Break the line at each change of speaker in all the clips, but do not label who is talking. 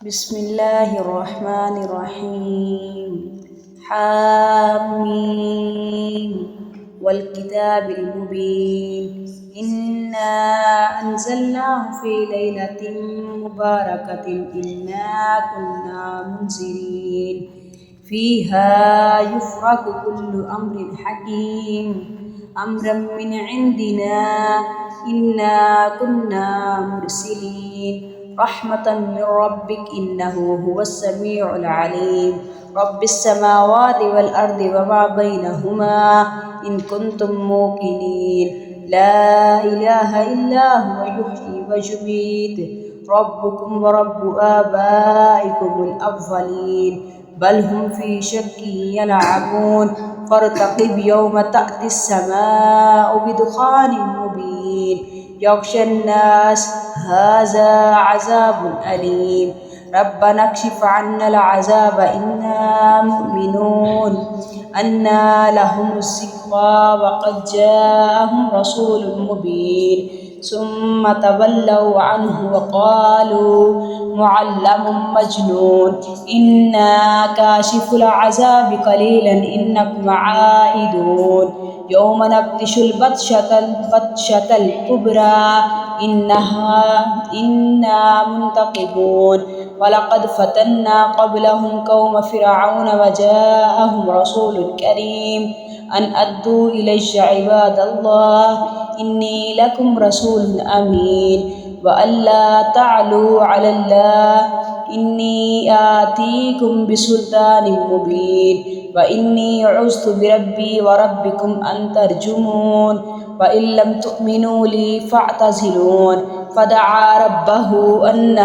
بسم الله الرحمن الرحيم. حاميم والكتاب المبين إنا أنزلناه في ليلة مباركة إنا كنا منذرين فيها يفرق كل أمر حكيم أمرا من عندنا إنا كنا مرسلين رحمة من ربك إنه هو السميع العليم رب السماوات والأرض وما بينهما إن كنتم موقنين لا إله إلا هو يحيي ويميت ربكم ورب آبائكم الأولين بل هم في شك يلعبون فارتقب يوم تأتي السماء بدخان مبين يغشى الناس هذا عذاب أليم ربنا اكشف عنا العذاب إنا مؤمنون أنى لهم الذكرى وقد جاءهم رسول مبين ثم تولوا عنه وقالوا معلم مجنون إنا كاشف العذاب قليلا إنكم عائدون يوم نبطش البطشة الكبرى إنا منتقمون ولقد فتنا قبلهم قوم فرعون وجاءهم رسول كريم أن أدوا إلي عباد الله إني لكم رسول أمين وألا تعلوا على الله إني آتيكم بسلطان مبين وإني عزت بربي وربكم أن ترجمون وإن لم تؤمنوا لي فاعتزلون فدعا ربه أن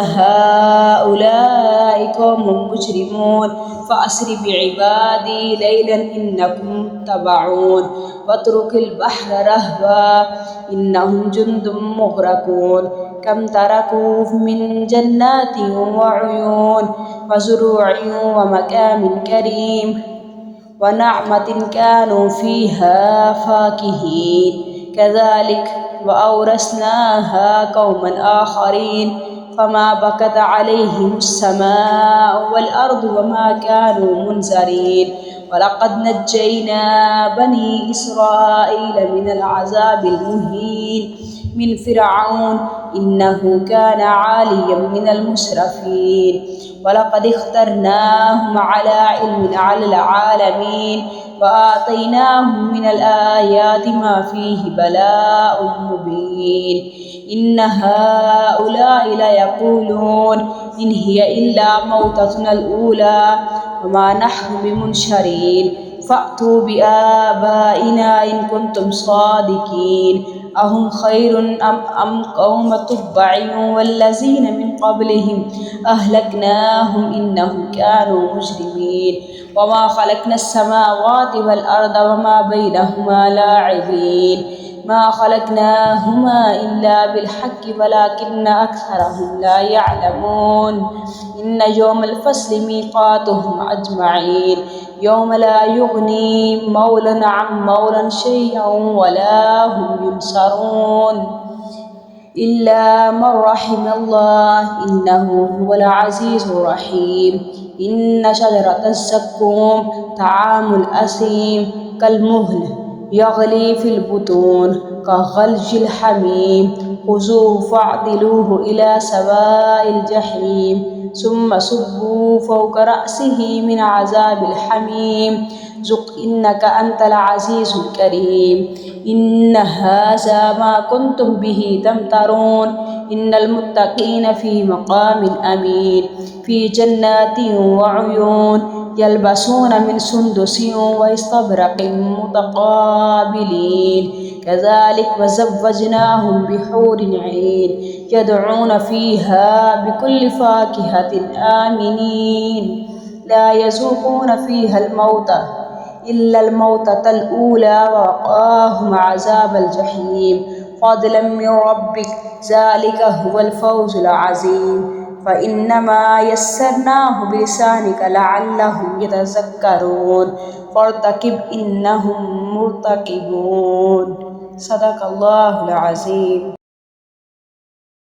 هؤلاء قوم مجرمون فأسر بعبادي ليلا إنكم متبعون واترك البحر رهوا إنهم جند مغرقون كم تركوا من جنات وعيون وزروع ومكان كريم ونعمة كانوا فيها فاكهين كذلك وأورثناها قوما آخرين فما بكت عليهم السماء والأرض وما كانوا منذرين ولقد نجينا بني إسرائيل من العذاب المهين من فرعون إنه كان عاليا من المسرفين ولقد اخترناهم على علم على العالمين وآتيناهم من الآيات ما فيه بلاء مبين إن هؤلاء ليقولون إن هي إلا موتتنا الأولى وما نحن بمنشرين فأتوا بآبائنا إن كنتم صادقين أهم خير أم قوم تبع والذين من قبلهم أهلكناهم إنهم كانوا مجرمين وما خلقنا السماوات والأرض وما بينهما لاعبين ما خلقناهما إلا بالحق ولكن أكثرهم لا يعلمون إن يوم الفصل ميقاتهم أجمعين يوم لا يغني مولى عن مولى شيئا ولا هم ينصرون إلا من رحم الله إنه هو العزيز الرحيم إن شجرة الزقوم طعام الأثيم كالمهل يغلي في البطون كغلج الحميم خذوه فاعدلوه إلى سواء الجحيم ثم صبوا فوق رأسه من عذاب الحميم ذق إنك أنت العزيز الكريم إن هذا ما كنتم به تمترون إن المتقين في مقام أمين في جنات وعيون يلبسون من سندس واستبرق متقابلين كذلك وزوجناهم بحور عين يدعون فيها بكل فاكهة آمنين لا يذوقون فيها الموت إلا الموتة الأولى ووقاهم عذاب الجحيم فضلا من ربك ذلك هو الفوز العظيم فإنما يسرناه بلسانك لعلهم يتذكرون فارتقب إنهم مرتقبون صدق الله العظيم.